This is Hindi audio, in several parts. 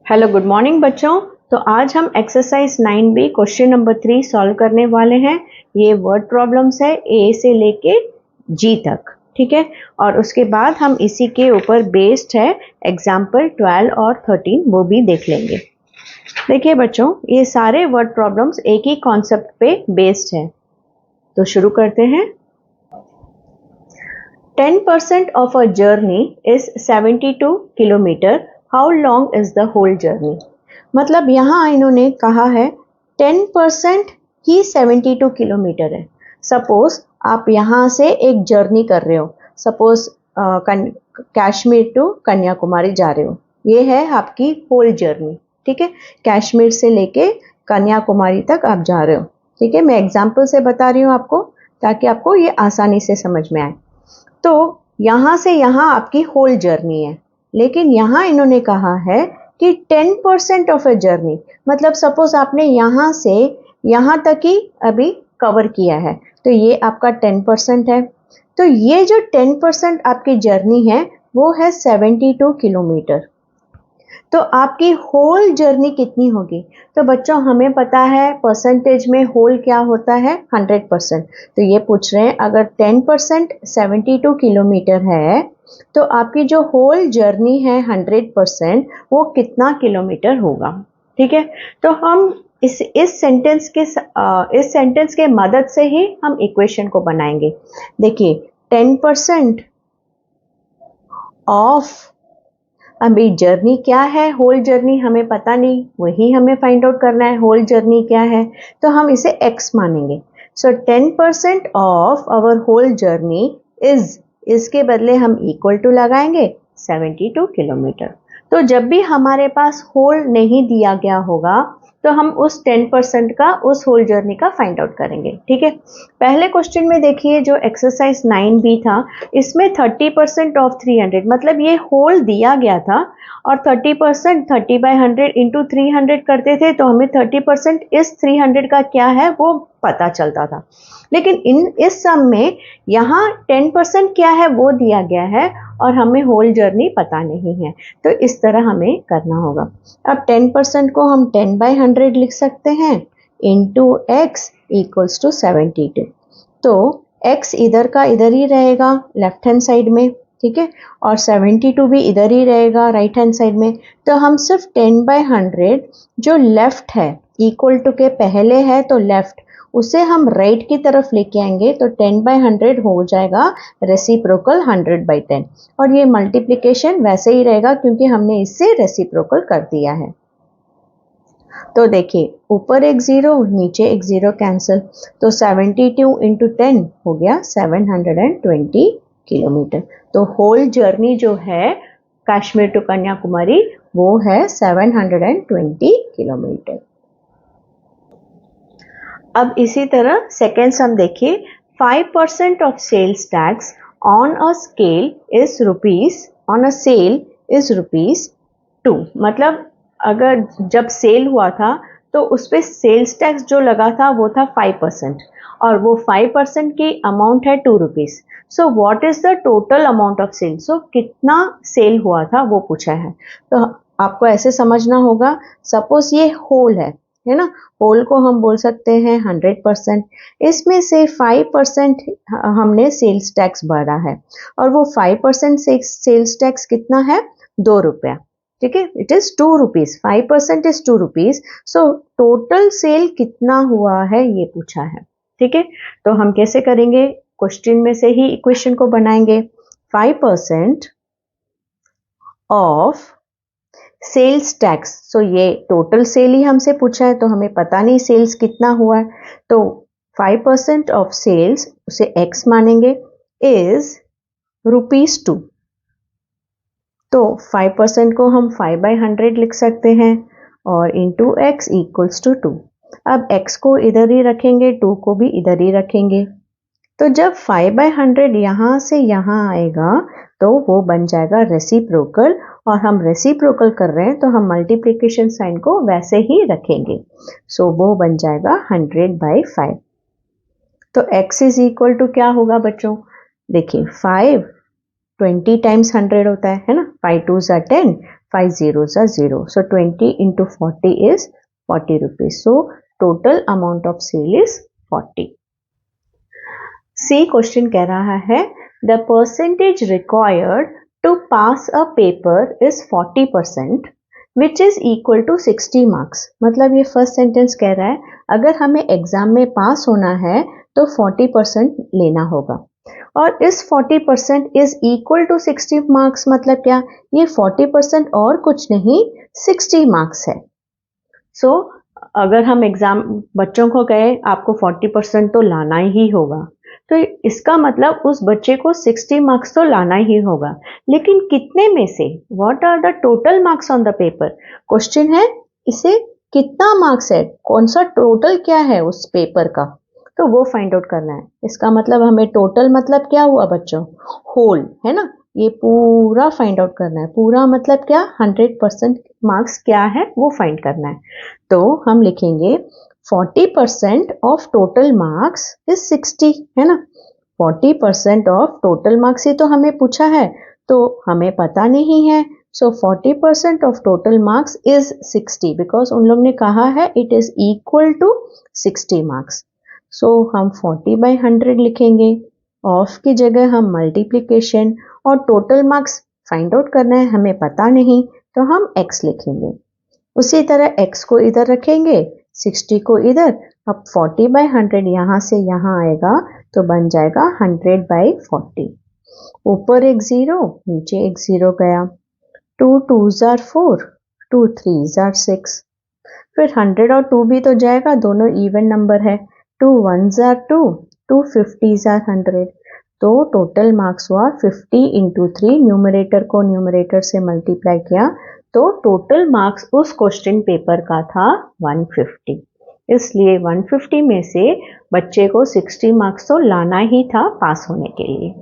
हेलो गुड मॉर्निंग बच्चों। तो आज हम exercise 9B question number 3 solve करने वाले हैं। ये वर्ड प्रॉब्लम्स है ए से लेके जी तक, ठीक है। और उसके बाद हम इसी के ऊपर बेस्ड है एग्जाम्पल 12 और 13 वो भी देख लेंगे। देखिए बच्चों, ये सारे वर्ड प्रॉब्लम्स एक ही कॉन्सेप्ट पे बेस्ड है। तो शुरू करते हैं। 10% of a journey is 72 kilometre. How long is the whole journey? मतलब यहाँ इन्होंने कहा है 10% ही 72 किलोमीटर है। सपोज आप यहाँ से एक जर्नी कर रहे हो, सपोज कश्मीर टू कन्याकुमारी जा रहे हो, ये है आपकी होल जर्नी, ठीक है। कश्मीर से लेके कन्याकुमारी तक आप जा रहे हो, ठीक है। मैं एग्जाम्पल से बता रही हूँ आपको ताकि आपको ये आसानी से समझ में आए। तो यहाँ से यहाँ आपकी होल जर्नी है, लेकिन यहाँ इन्होंने कहा है कि 10% ऑफ ए जर्नी, मतलब सपोज आपने यहाँ से यहाँ तक ही अभी कवर किया है, तो ये आपका 10% है। तो ये जो 10% आपकी जर्नी है वो है 72 किलोमीटर। तो आपकी होल जर्नी कितनी होगी? तो बच्चों हमें पता है परसेंटेज में होल क्या होता है, 100%। तो ये पूछ रहे हैं अगर 10% 72 किलोमीटर है तो आपकी जो होल जर्नी है 100% वो कितना किलोमीटर होगा, ठीक है। तो हम इस सेंटेंस के मदद से ही हम इक्वेशन को बनाएंगे। देखिए 10% ऑफ, अभी जर्नी क्या है, होल जर्नी हमें पता नहीं, वही हमें फाइंड आउट करना है होल जर्नी क्या है। तो हम इसे x मानेंगे। So 10% of our whole journey is, इसके बदले हम इक्वल टू लगाएंगे 72 किलोमीटर। तो जब भी हमारे पास होल नहीं दिया गया होगा तो हम उस 10% का, उस होल जर्नी का फाइंड आउट करेंगे, ठीक है। पहले क्वेश्चन में देखिए जो एक्सरसाइज 9B था, इसमें 30% ऑफ 300, मतलब ये होल दिया गया था और 30% 30/100 इंटू 300 करते थे तो हमें 30% इस 300 का क्या है वो पता चलता था। लेकिन इस सम में यहाँ 10% क्या है वो दिया गया है और हमें होल जर्नी पता नहीं है, तो इस तरह हमें करना होगा। अब 10% को हम 10/100 लिख सकते हैं इंटू x इक्वल्स टू 72। तो x इधर का इधर ही रहेगा लेफ्ट हैंड साइड में, ठीक है, और 72 भी इधर ही रहेगा राइट हैंड साइड में। तो हम सिर्फ 10/100 जो लेफ्ट है, इक्वल टू के पहले है तो लेफ्ट, उसे हम राइट की तरफ लेके आएंगे तो 10/100 हो जाएगा रेसिप्रोकल 100/10। और ये मल्टीप्लिकेशन वैसे ही रहेगा क्योंकि हमने इससे रेसिप्रोकल कर दिया है। तो देखिए ऊपर एक जीरो नीचे एक जीरो कैंसिल, तो 72 इंटू 10 हो गया 720 किलोमीटर। तो होल जर्नी जो है कश्मीर टू कन्याकुमारी वो है 720 किलोमीटर। अब इसी तरह सेकेंड सम देखिए, 5% of sales tax on a scale is rupees, on a sale is ₹2। मतलब अगर जब सेल हुआ था तो उस पर सेल्स टैक्स जो लगा था वो था 5% और वो 5% की अमाउंट है ₹2। So what is the total amount of sale? So कितना सेल हुआ था वो पूछा है। तो आपको ऐसे समझना होगा, सपोज ये होल है ना, होल को हम बोल सकते हैं 100%। इसमें से 5% हमने सेल्स टैक्स भरा है और वो 5% सेल्स टैक्स कितना है, ₹2, ठीक है। It is ₹2, 5% is ₹2। So total sale कितना हुआ है ये पूछा है, ठीक है। तो हम कैसे करेंगे, क्वेश्चन में से ही इक्वेशन को बनाएंगे। 5% ऑफ सेल्स टैक्स, सो ये टोटल सेल ही हमसे पूछा है तो हमें पता नहीं सेल्स कितना हुआ है, तो 5% ऑफ सेल्स उसे x मानेंगे इज ₹2। तो 5% को हम 5/100 लिख सकते हैं और इंटू x इक्वल्स टू 2। अब x को इधर ही रखेंगे, 2 को भी इधर ही रखेंगे। तो जब 5/100 यहाँ से यहाँ आएगा तो वो बन जाएगा रेसिप्रोकल, और हम रेसिप्रोकल कर रहे हैं तो हम मल्टीप्लिकेशन साइन को वैसे ही रखेंगे। सो वो बन जाएगा 100/5। तो x इज इक्वल टू क्या होगा बच्चों, देखिए 5 20 टाइम्स 100 होता है ना, 5 2 10, 5 zeros are 0. So 20 into 40 is 40 rupees. So total amount of sale is 40. C question कह रहा है the percentage required to pass a paper is 40% which is equal to 60 marks. मतलब ये फर्स्ट सेंटेंस कह रहा है अगर हमें एग्जाम में पास होना है तो 40% लेना होगा और इस 40% इज इक्वल टू 60 मार्क्स मतलब क्या, ये 40% और कुछ नहीं 60 मार्क्स है. सो अगर हम एग्जाम बच्चों को कहे आपको 40% तो लाना ही होगा तो इसका मतलब उस बच्चे को 60 मार्क्स तो लाना ही होगा, लेकिन कितने में से, what are the total marks on the paper. Question है इसे कितना मार्क्स है, कौन सा टोटल क्या है उस पेपर का, तो वो फाइंड आउट करना है. इसका मतलब हमें टोटल मतलब क्या हुआ बच्चों, होल है ना, ये पूरा फाइंड आउट करना है. पूरा मतलब क्या, 100% मार्क्स क्या है वो फाइंड करना है. तो हम लिखेंगे 40% ऑफ टोटल मार्क्स इज 60 है ना. 40% ऑफ टोटल मार्क्स ही तो हमें पूछा है तो हमें पता नहीं है. So 40% of total marks is 60 because उन लोग ने कहा है it is equal to 60 marks. So हम 40/100 लिखेंगे. ऑफ की जगह हम मल्टीप्लिकेशन और टोटल मार्क्स फाइंड आउट करना है, हमें पता नहीं तो हम x लिखेंगे. उसी तरह x को इधर रखेंगे, 60 को इधर. अब 40/100 यहाँ से यहाँ आएगा तो बन जाएगा 100/40. ऊपर एक 0 नीचे एक 0 गया. 2 2s are 4, 2 3s are 6. फिर 100 और 2 भी तो जाएगा, दोनों इवन नंबर है. 2 1s are 2, 2 50s are 100. तो टोटल मार्क्स हुआ 50 इंटू 3. न्यूमरेटर को न्यूमरेटर से मल्टीप्लाई किया तो टोटल मार्क्स उस क्वेश्चन पेपर का था 150. इसलिए 150 में से बच्चे को 60 मार्क्स तो लाना ही था पास होने के लिए.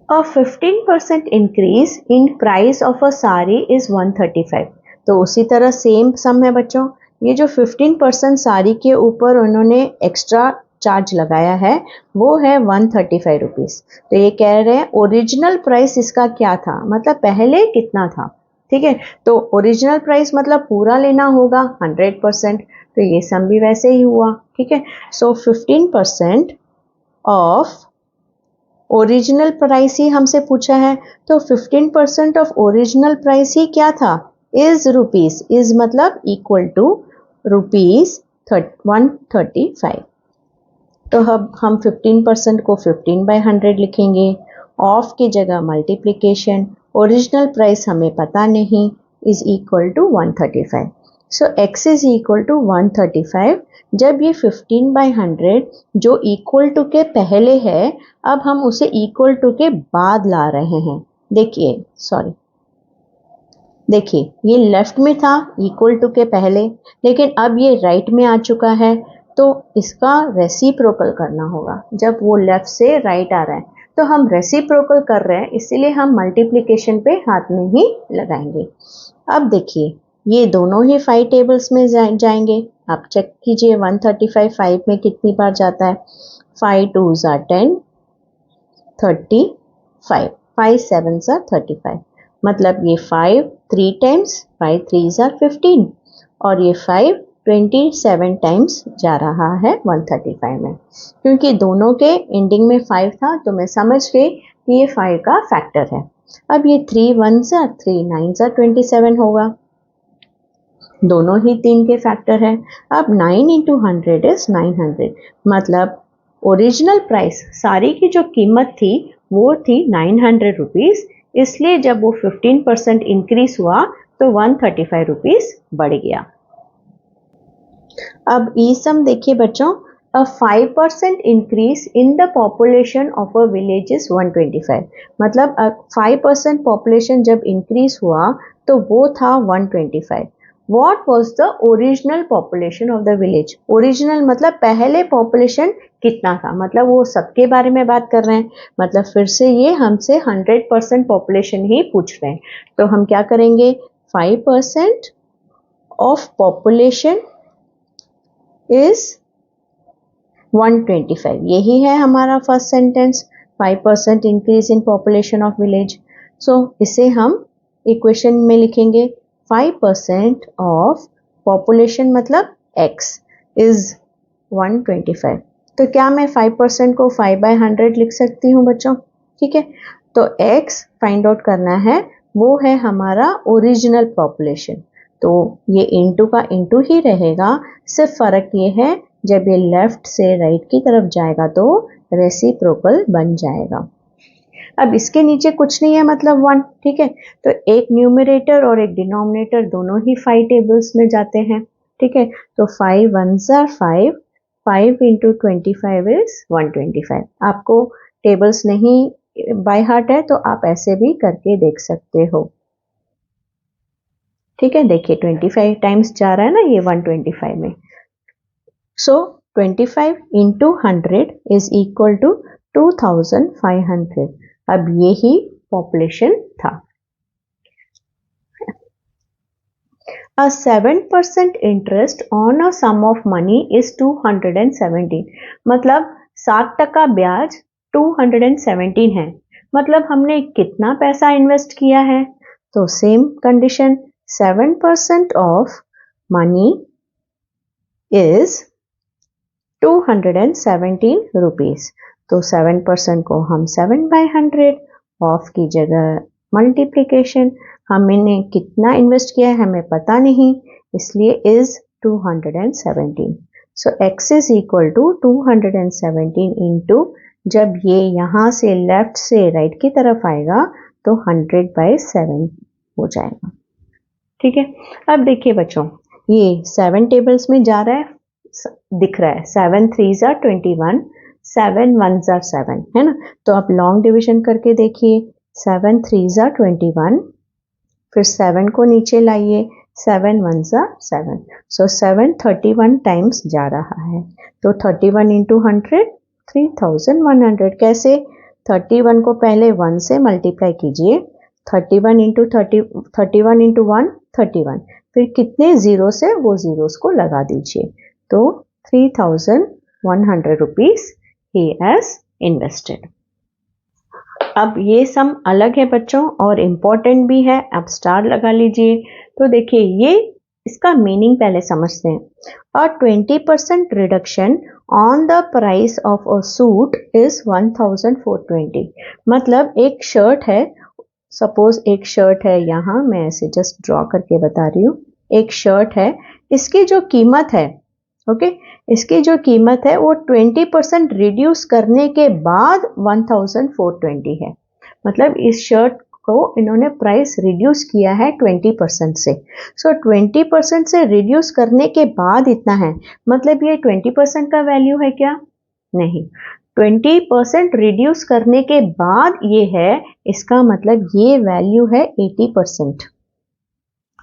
A 15% increase in price of a sari is 135. तो उसी तरह सेम सम है बच्चों. ये जो 15% साड़ी के ऊपर उन्होंने एक्स्ट्रा चार्ज लगाया है वो है 135 रुपीज. तो ये कह रहे हैं ओरिजिनल प्राइस इसका क्या था, मतलब पहले कितना था. ठीक है, तो ओरिजिनल प्राइस मतलब पूरा लेना होगा 100%. तो ये सम भी वैसे ही हुआ. ठीक है, सो 15% ऑफ ओरिजिनल प्राइस ही हमसे पूछा है तो 15% ऑफ ओरिजिनल प्राइस ही क्या था, इज रुपीज. इज मतलब इक्वल टू रुपीज 135. तो अब हम 15% को 15/100 लिखेंगे. ऑफ की जगह मल्टीप्लिकेशन, ओरिजिनल प्राइस हमें पता नहीं, is equal to 135. So x is equal to 135. जब ये 15/100 जो इक्वल टू के पहले है अब हम उसे इक्वल टू के बाद ला रहे हैं. देखिए सॉरी देखिए ये लेफ्ट में था इक्वल टू के पहले, लेकिन अब ये राइट में आ चुका है तो इसका रेसिप्रोकल करना होगा. जब वो लेफ्ट से राइट आ रहा है तो हम रेसिप्रोकल कर रहे हैं, इसीलिए हम मल्टीप्लिकेशन पे हाथ में ही लगाएंगे. अब देखिए ये दोनों ही 5 टेबल्स में जाएंगे. आप चेक कीजिए 135 5 में कितनी बार जाता है. 5 2s are 10, 35. 5 7s are 35. मतलब ये 5 3 टाइम्स, 5 3s are 15 और ये 5 27 टाइम्स जा रहा है 135 में. क्योंकि दोनों के एंडिंग में 5 था तो मैं समझ गई कि ये 5 का फैक्टर है. अब ये 3 1s are 3 9s are 27 होगा, दोनों ही 3 के फैक्टर है. अब 9 इंटू 100 इज 900. मतलब ओरिजिनल प्राइस साड़ी की जो कीमत थी वो थी 900 रुपीज. इसलिए जब वो 15% इंक्रीज हुआ तो 135 रुपीज बढ़ गया. अब ई सम देखिए बच्चों. A 5% increase in the population of a village is 125. मतलब 5% population जब increase हुआ तो वो था 125. What was the original population of the village? Original मतलब पहले population कितना था, मतलब वो सबके बारे में बात कर रहे हैं. मतलब फिर से ये हमसे 100% population ही पूछ रहे हैं. तो हम क्या करेंगे, 5% of population is 125. यही है हमारा first sentence. 5% increase in population of village. So इसे हम इक्वेशन में लिखेंगे 5% ऑफ पॉपुलेशन मतलब x इज 125। तो क्या मैं 5% को 5/100 लिख सकती हूँ बच्चों? ठीक है, तो x फाइंड आउट करना है, वो है हमारा ओरिजिनल पॉपुलेशन, तो ये इंटू का इंटू ही रहेगा, सिर्फ फर्क ये है जब ये लेफ्ट से राइट की तरफ जाएगा तो रेसिप्रोकल बन जाएगा। अब इसके नीचे कुछ नहीं है मतलब 1, ठीक है, तो एक न्यूमरेटर और एक डिनोमिनेटर दोनों ही 5 टेबल्स में जाते हैं, ठीक है, तो 5 1s are 5, 5 into 25 is 125। आपको टेबल्स नहीं बाय हार्ट है तो आप ऐसे भी करके देख सकते हो, ठीक है, देखिए 25 टाइम्स जा रहा है ना ये 125 में, सो 25 into 100 is equal to 2500। अब ये ही पॉपुलेशन था। A 7% interest on a sum of money is 217। मतलब 7% ब्याज 217 है, मतलब हमने कितना पैसा इन्वेस्ट किया है? तो same condition, 7% of money is 217 rupees, तो 7% को हम 7/100, ऑफ की जगह मल्टीप्लीकेशन, हमने कितना इन्वेस्ट किया है हमें पता नहीं, इसलिए is 217। So x is equal to 217 into, जब ये यहाँ से लेफ्ट से राइट की तरफ आएगा तो 100/7 हो जाएगा, ठीक है। अब देखिए बच्चों, ये 7 टेबल्स में जा रहा है, दिख रहा है 7 3s are 21, 7 1s are 7, है ना, तो आप लॉन्ग डिवीजन करके देखिए, 7 3s are 21, फिर 7 को नीचे लाइए, 7 1s are 7, सो 7 31 टाइम्स जा रहा है, तो 31 into 100 3100। कैसे? 31 को पहले 1 से मल्टीप्लाई कीजिए, 31 into 30, 31 into 1 31, फिर कितने जीरो से वो जीरोस को लगा दीजिए, तो 3100 रुपीज ही हैज इन्वेस्टेड। अब ये सम अलग है बच्चों और इम्पोर्टेंट भी है, आप स्टार लगा लीजिए। तो देखिए ये इसका मीनिंग पहले समझते हैं। अ 20% reduction on the price of a suit is 1420। मतलब एक शर्ट है, सपोज एक शर्ट है, यहाँ मैं ऐसे जस्ट ड्रॉ करके बता रही हूँ, एक शर्ट है, इसकी जो कीमत है, ओके, इसकी जो कीमत है वो 20% रिड्यूस करने के बाद 1420 है। मतलब इस शर्ट को इन्होंने प्राइस रिड्यूस किया है 20% से, सो 20% से रिड्यूस करने के बाद इतना है, मतलब ये 20% का वैल्यू है क्या? नहीं, 20% रिड्यूस करने के बाद ये है, इसका मतलब ये वैल्यू है 80%,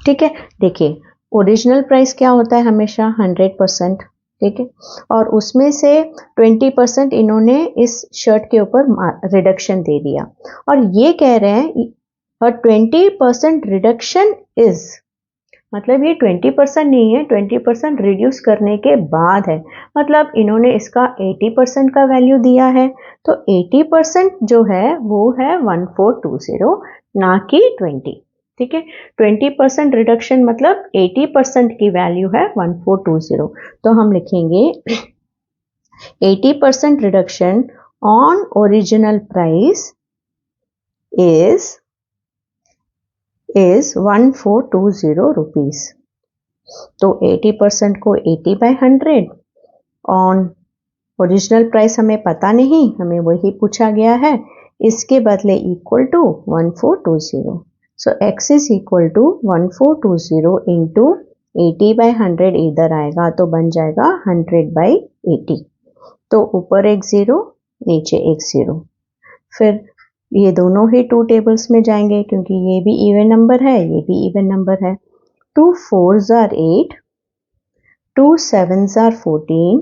ठीक है। देखिए ओरिजिनल प्राइस क्या होता है हमेशा 100%, ठीक है, और उसमें से 20% इन्होंने इस शर्ट के ऊपर रिडक्शन दे दिया, और ये कह रहे हैं और 20% रिडक्शन इज, मतलब ये 20% नहीं है, 20% रिड्यूस करने के बाद है, मतलब इन्होंने इसका 80% का वैल्यू दिया है, तो 80% जो है वो है 1420, ना कि 20, ठीक है। 20% रिडक्शन मतलब 80% की वैल्यू है 1420, तो हम लिखेंगे 80% reduction on original price is 1420 rupees. तो 80% को 80/100 ऑन ओरिजिनल प्राइस हमें पता नहीं, हमें वही पूछा गया है, इसके बदले equal to 1420। So x is equal to 1420 into 80/100 इधर आएगा तो बन जाएगा 100/80, तो ऊपर एक जीरो नीचे एक जीरो, फिर ये दोनों ही 2 टेबल्स में जाएंगे क्योंकि ये भी इवन नंबर है, ये भी इवन नंबर है। 2 4s are 8, 2 7s are 14,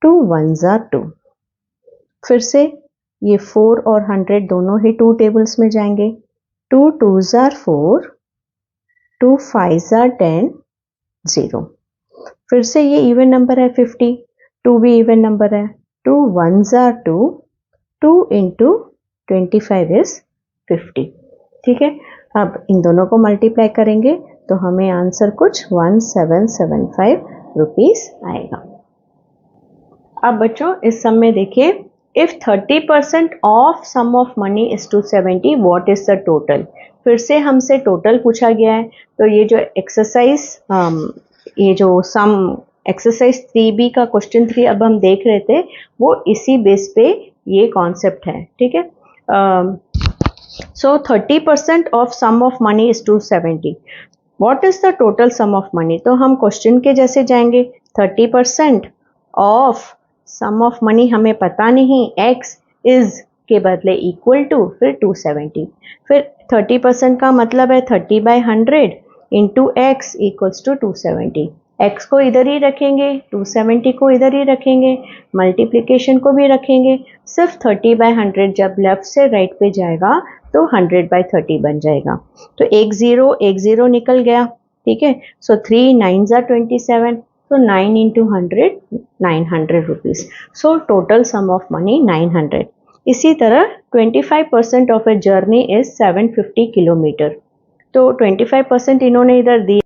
2 1s are 2। फिर से ये 4 और 100 दोनों ही 2 टेबल्स में जाएंगे, 2 2s are 4, 2 5s are 10, 0। फिर से ये इवन नंबर है 50, 2 भी इवन नंबर है, 2 1s are 2, 2 into 25 is 50, ठीक है, अब इन दोनों को मल्टीप्लाई करेंगे तो हमें आंसर कुछ 1775 रुपीस आएगा। अब बच्चों इस सम में देखिए, if 30% of sum of money is 270 what is the total. फिर से हमसे टोटल पूछा गया है, तो ये जो एक्सरसाइज ये जो सम एक्सरसाइज 3B का क्वेश्चन 3 अब हम देख रहे थे, वो इसी बेस पे ये कॉन्सेप्ट है, ठीक है। So 30% of sum of money is 270, what is the total sum of money. तो हम क्वेश्चन के जैसे जाएंगे, 30% ऑफ सम ऑफ मनी हमें पता नहीं, x इज के बदले इक्वल टू फिर 270, फिर 30% का मतलब है 30/100 into x equals to 270। x को इधर ही रखेंगे, 270 को इधर ही रखेंगे, मल्टीप्लिकेशन को भी रखेंगे, सिर्फ 30/100 जब लेफ्ट से राइट पे जाएगा तो 100/30 बन जाएगा। तो एक जीरो निकल गया, ठीक है। सो 3 9s are 27, so 9 into 100 900 rupees, so total sum of money 900। इसी तरह 25% of a journey is 750 kilometre, तो 25% इन्होंने इधर दिया,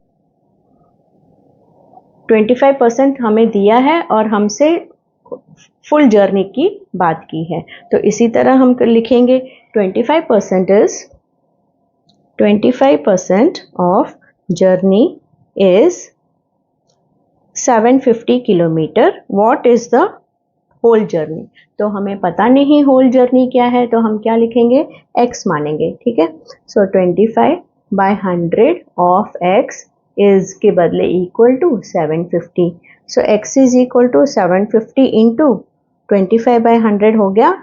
25% हमें दिया है और हमसे फुल जर्नी की बात की है, तो इसी तरह हम लिखेंगे 25% of journey is 750 kilometre, what is the whole journey. तो हमें पता नहीं होल जर्नी क्या है, तो हम क्या लिखेंगे, x मानेंगे, ठीक है। सो 25/100 ऑफ x इज के बदले equal to 750, so x is equal to 750 into 25/100 हो गया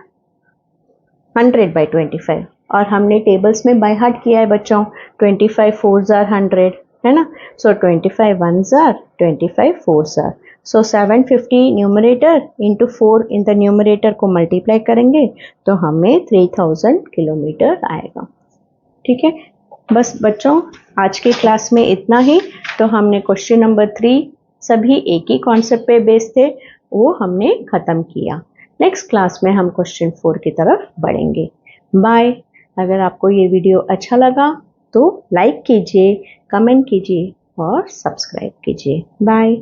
100/25, और हमने टेबल्स में बाय हार्ट किया है बच्चों, 25 4s are 100 है ना, सो 25 1s are 25 4s are, so 750 numerator into 4 in the numerator को मल्टीप्लाई करेंगे तो हमें 3000 किलोमीटर आएगा, ठीक है। बस बच्चों आज के क्लास में इतना ही। तो हमने क्वेश्चन नंबर 3 सभी एक ही कॉन्सेप्ट पे बेस्ड थे, वो हमने ख़त्म किया। नेक्स्ट क्लास में हम क्वेश्चन 4 की तरफ बढ़ेंगे। बाय। अगर आपको ये वीडियो अच्छा लगा तो लाइक कीजिए, कमेंट कीजिए और सब्सक्राइब कीजिए। बाय।